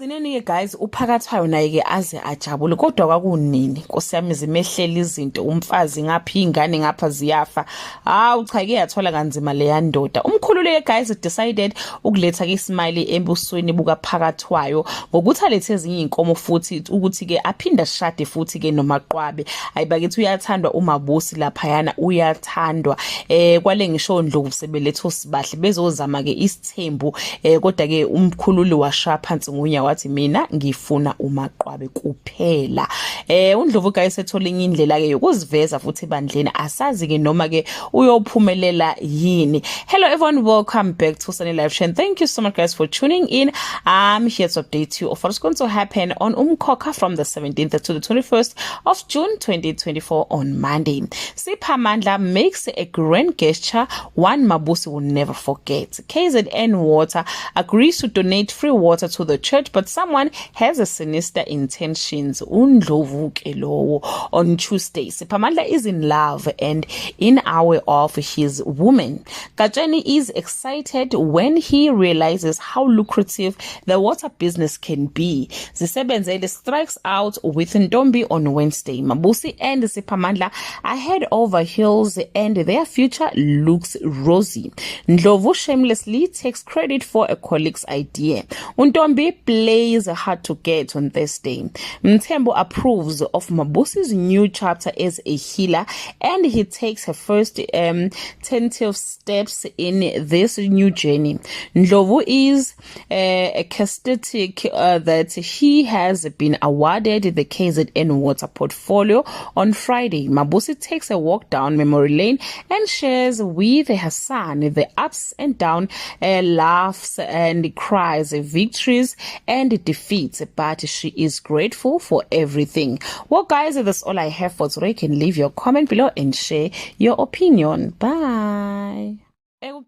Ekugcineni-ke guys uphakathwayo naye-ke aze ajabule kodwa kwakunini Nkosi yami zimehlela izinto umfazi ngapha ingane ngapha ziyafa cha-ke yathola kanzima leya ndoda umkhulule-ke guys decided ukuletha-ke ismile embusweni bukaphakathwayo ngokuthi alethe ezinye inkomo futhi ukuthi-ke aphinde ashade futhi-ke noMaqwabe ayibakithi uyathandwa uMabusi laphayana uyathandwa kwale ngisho Ndlovu sebeletha uSibahle bezozama-ke isithembu kodwa-ke umkhululi washaya phansi ngunya wathi mina ngifuna uMaqwabe kuphela uNdlovu guys ethola enye indlela-ke yokuziveza futhi ebandleni asazi-ke noma-ke uyophumelela yini. Hello everyone, welcome back to Sunny Live Show and thank you so much guys for tuning in. I'm here to update you of what's going to happen on Umkhokha from the 17th to the 21st of June 2024 on Monday. Siphamandla makes a grand gesture one Mabusi will never forget. KZN Water agrees to donate free water to the church, but someone has a sinister intentions. uNdlovu ke lowo on Tuesday. Siphamandla is in love and in awe of his woman. Katsheni is excited when he realizes how lucrative the water business can be. Zisebenzele strikes out with Ntombi on Wednesday. Mabusi and Siphamandla are head over heels and their future looks rosy. Ndlovu shamelessly takes credit for a colleague's idea. Ntombi plays hard to get on Thursday. Mthembu approves of Mabusi's new chapter as a healer and he takes her first tentative steps in this new journey. Ndlovu is ecstatic that he has been awarded the KZN Water portfolio on Friday. Mabusi takes a walk down memory lane and shares with her son the ups and downs, laughs and cries, victories and defeats, but she is grateful for everything. Well guys, that's all I have for today. You can leave your comment below and share your opinion. Bye.